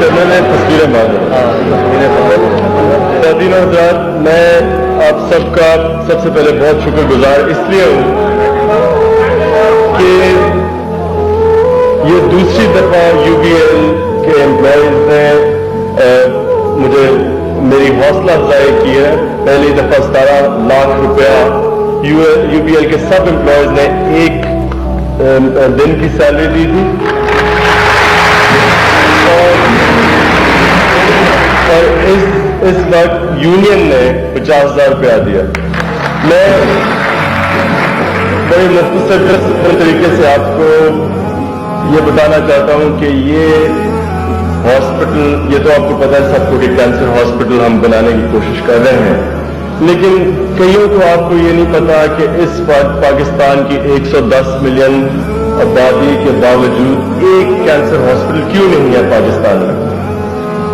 चलने में तस्वीरें मांग दादीन हज़रात, मैं आप सबका सबसे पहले बहुत शुक्रगुजार इसलिए हूँ कि ये दूसरी दफ़ा UBL के एम्प्लॉयज़ ने मुझे मेरी हौसला अफजाई की है। पहली दफ़ा 17 लाख रुपया UBL के सब एम्प्लॉयज़ ने एक दिन की सैलरी दी थी और इस वक्त यूनियन ने 50,000 रुपया दिया। मैं बड़े मुख्तसर तरीके से आपको ये बताना चाहता हूं कि ये हॉस्पिटल, ये तो आपको पता है सबको कि कैंसर हॉस्पिटल हम बनाने की कोशिश कर रहे हैं, लेकिन कईयों को आपको ये नहीं पता कि इस वक्त पाकिस्तान की 110 मिलियन आबादी के बावजूद एक कैंसर हॉस्पिटल क्यों नहीं है पाकिस्तान में।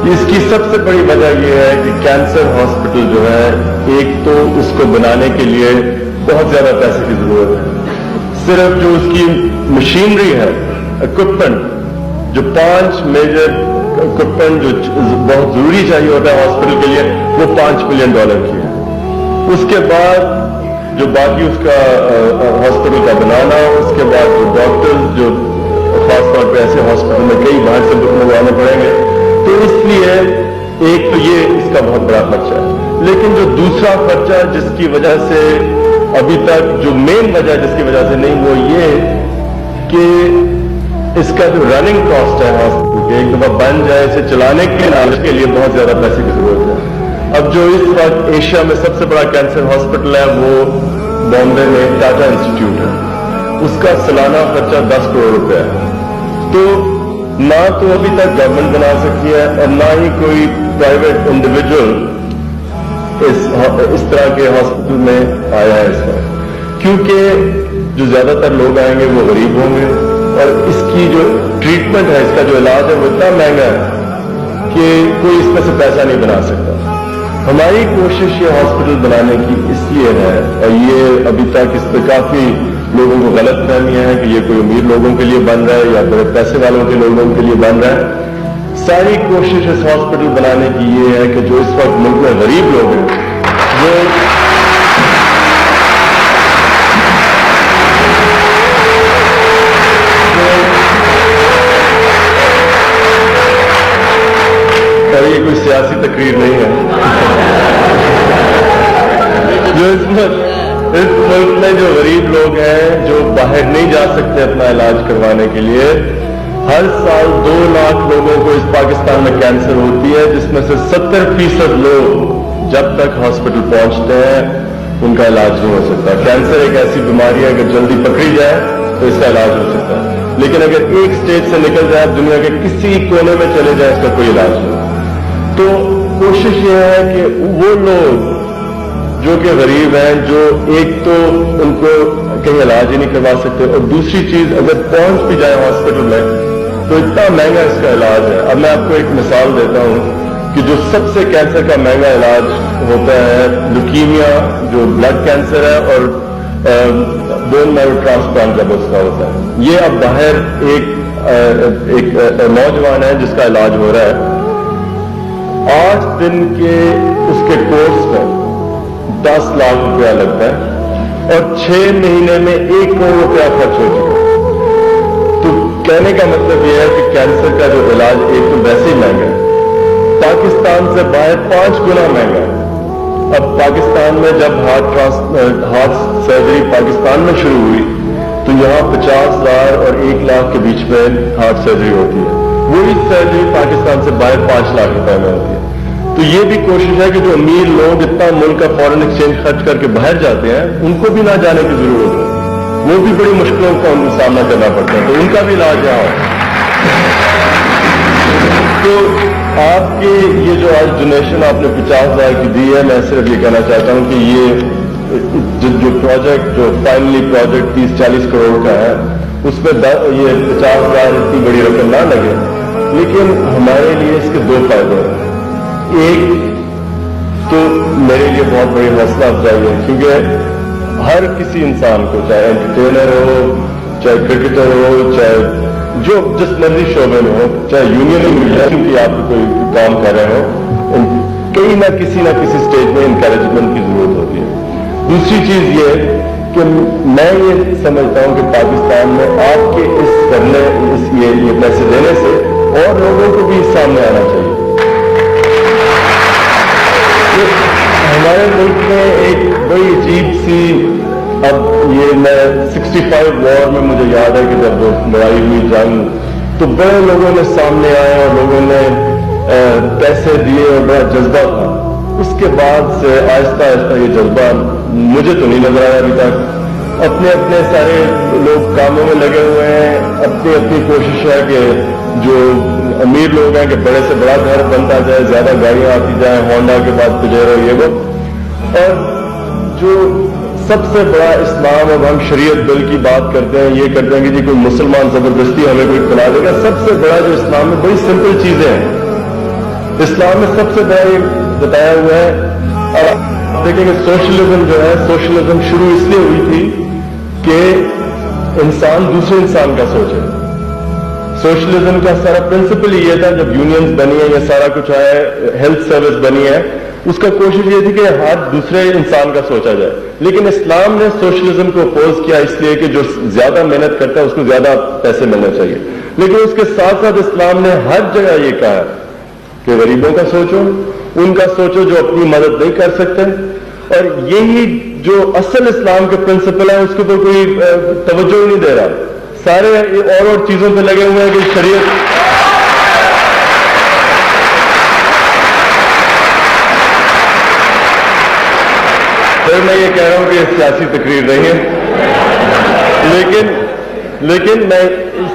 इसकी सबसे बड़ी वजह यह है कि कैंसर हॉस्पिटल जो है, एक तो उसको बनाने के लिए बहुत ज्यादा पैसे की जरूरत है। सिर्फ जो उसकी मशीनरी है, इक्विपमेंट, जो 5 मेजर इक्विपमेंट जो बहुत जरूरी चाहिए होता है हॉस्पिटल के लिए, वो $5 मिलियन की है। उसके बाद जो बाकी उसका हॉस्पिटल का बनाना, उसके बाद जो डॉक्टर्स, जो खासतौर पर ऐसे हॉस्पिटल में कई बाहर से लोग आने पड़ेंगे, तो इसलिए एक तो ये इसका बहुत बड़ा खर्चा है। लेकिन जो दूसरा खर्चा जिसकी वजह से अभी तक, जो मेन वजह जिसकी वजह से नहीं, वो ये कि इसका जो रनिंग कॉस्ट है हॉस्पिटल के, एक दफा बन जाए, इसे चलाने के लिए बहुत ज्यादा पैसे की जरूरत है। अब जो इस वक्त एशिया में सबसे बड़ा कैंसर हॉस्पिटल है वो बॉम्बे में टाटा इंस्टीट्यूट है, उसका सालाना खर्चा 10 करोड़ रुपया है। तो ना तो अभी तक गवर्नमेंट बना सकती है और ना ही कोई प्राइवेट इंडिविजुअल इस तरह के हॉस्पिटल में आया है इस वक्त, क्योंकि जो ज्यादातर लोग आएंगे वो गरीब होंगे और इसकी जो ट्रीटमेंट है, इसका जो इलाज है वो इतना महंगा है कि कोई इसमें से पैसा नहीं बना सकता। हमारी कोशिश ये हॉस्पिटल बनाने की इसलिए है, और ये अभी तक इस पर काफी लोगों को गलत फहमियां है कि ये कोई अमीर लोगों के लिए बन रहा है या बड़े पैसे वालों के लोगों के लिए बन रहा है। सारी कोशिश इस हॉस्पिटल बनाने की ये है कि जो इस वक्त मुल्क में गरीब लोग हैं, वो ये कोई सियासी तकरीर नहीं है। जो इस मुल्क में जो गरीब लोग हैं, जो बाहर नहीं जा सकते अपना इलाज करवाने के लिए, हर साल 2 लाख लोगों को इस पाकिस्तान में कैंसर होती है, जिसमें से 70% लोग जब तक हॉस्पिटल पहुंचते हैं उनका इलाज नहीं हो सकता। कैंसर एक ऐसी बीमारी है, अगर जल्दी पकड़ी जाए तो इसका इलाज हो सकता है, लेकिन अगर एक स्टेज से निकल जाए, दुनिया के किसी कोने में चले जाए, इसका कोई इलाज नहीं। तो कोशिश यह है कि वो लोग जो कि गरीब हैं, जो एक तो उनको कहीं इलाज ही नहीं करवा सकते, और दूसरी चीज अगर पहुंच भी जाए हॉस्पिटल में तो इतना महंगा इसका इलाज है। अब मैं आपको एक मिसाल देता हूं कि जो सबसे कैंसर का महंगा इलाज होता है ल्यूकीमिया, जो ब्लड कैंसर है, और बोन मैरो ट्रांसप्लांट जब उसका होता है, ये अब बाहर एक नौजवान है जिसका इलाज हो रहा है। 8 दिन के उसके कोर्स में 10 लाख रुपया लगता है और 6 महीने में 1 करोड़ रुपया खर्च हो चुका। तो कहने का मतलब यह है कि कैंसर का जो इलाज एक तो वैसे ही महंगा है, पाकिस्तान से बाहर 5 गुना महंगा है। अब पाकिस्तान में जब हार्ट सर्जरी पाकिस्तान में शुरू हुई तो यहां 50,000 और 1 लाख के बीच में हार्ट सर्जरी होती है, वही सर्जरी पाकिस्तान से बाहर 5 लाख रुपए में होती है। तो ये भी कोशिश है कि जो अमीर लोग इतना मुल्क का फॉरेन एक्सचेंज खर्च करके बाहर जाते हैं, उनको भी ना जाने की जरूरत है, वो भी बड़ी मुश्किलों का उनको सामना करना पड़ता है, तो उनका भी इलाज यहाँ हो। तो आपके ये जो आज डोनेशन आपने 50,000 की दी है, मैं सिर्फ ये कहना चाहता हूं कि ये जो प्रोजेक्ट, जो फाइनली प्रोजेक्ट 30-40 करोड़ का है, उसमें ये 50,000 इतनी बड़ी रकम ना लगे, लेकिन हमारे लिए इसके 2 फायदे हैं। एक तो मेरे लिए बहुत बड़ी हौसला अफजाई है, क्योंकि हर किसी इंसान को, चाहे एंटरटेनर हो, चाहे क्रिकेटर हो, चाहे जो जिस मर्जी शोबे में हो, चाहे यूनियन में क्योंकि आप कोई काम कर रहे हो, कहीं ना किसी स्टेज में इनकरेजमेंट की जरूरत होती है। दूसरी चीज ये कि मैं ये समझता हूं कि पाकिस्तान में आपके इस करने ये पैसे देने से और लोगों को भी सामने आना चाहिए। हमारे मुल्क में एक बड़ी अजीब सी, अब ये मैं 65 वॉर में मुझे याद है कि जब लड़ाई हुई जंग, तो बड़े लोगों ने सामने आए और लोगों ने पैसे दिए और बड़ा जज्बा था। उसके बाद से आहिस्ता आहिस्ता ये जज्बा मुझे तो नहीं नजर आया अभी तक। अपने अपने सारे लोग कामों में लगे हुए हैं, अपनी अपनी कोशिश है कि जो अमीर लोग हैं कि बड़े से बड़ा घर बनता जाए, ज्यादा गाड़ियां आती जाए, होंडा के बाद पुजेरो ये वो। और जो सबसे बड़ा इस्लाम, अब हम शरीयत बिल की बात करते हैं, ये करते हैं कि जी कोई मुसलमान जबरदस्ती हमें कोई बना देगा। सबसे बड़ा जो इस्लाम में बड़ी सिंपल चीजें हैं। इस्लाम में सबसे बड़ा ये बताया हुआ है। अब देखेंगे सोशलिज्म जो है, सोशलिज्म शुरू इसलिए हुई थी कि इंसान दूसरे इंसान का सोचे। सोशलिज्म का सारा प्रिंसिपल ये था, जब यूनियंस बनी है, ये सारा कुछ है, हेल्थ सर्विस बनी है, उसका कोशिश ये थी कि हर दूसरे इंसान का सोचा जाए। लेकिन इस्लाम ने सोशलिज्म को अपोज किया इसलिए कि जो ज्यादा मेहनत करता है उसको ज्यादा पैसे मिलने चाहिए। लेकिन उसके साथ साथ इस्लाम ने हर जगह ये कहा कि गरीबों का सोचो, उनका सोचो जो अपनी मदद नहीं कर सकते। और यही जो असल इस्लाम के प्रिंसिपल है उसके ऊपर कोई तवज्जो ही नहीं दे रहा। सारे और चीजों पे लगे हुए हैं कि शरीयत। फिर मैं ये कह रहा हूं कि सियासी तकरीर नहीं है, लेकिन मैं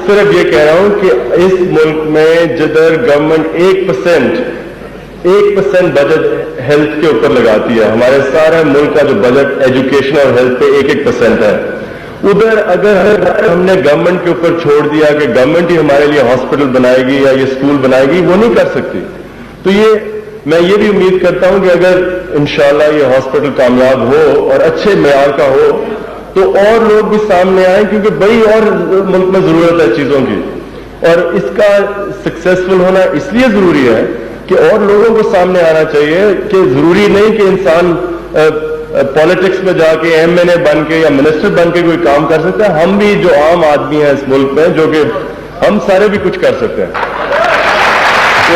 सिर्फ ये कह रहा हूं कि इस मुल्क में जिधर गवर्नमेंट 1% बजट हेल्थ के ऊपर लगाती है, हमारे सारे मुल्क का जो बजट एजुकेशन और हेल्थ पे 1% है, उधर अगर हमने गवर्नमेंट के ऊपर छोड़ दिया कि गवर्नमेंट ही हमारे लिए हॉस्पिटल बनाएगी या ये स्कूल बनाएगी, वो नहीं कर सकती। तो मैं ये भी उम्मीद करता हूं कि अगर इंशाल्लाह ये हॉस्पिटल कामयाब हो और अच्छे मेयार का हो तो और लोग भी सामने आए, क्योंकि बड़ी और मुल्क में जरूरत है चीजों की। और इसका सक्सेसफुल होना इसलिए जरूरी है कि और लोगों को सामने आना चाहिए कि जरूरी नहीं कि इंसान पॉलिटिक्स में जाके एमएनए बन के या मिनिस्टर बन के कोई काम कर सकता है। हम भी जो आम आदमी हैं इस मुल्क में, जो कि हम सारे भी कुछ कर सकते हैं। तो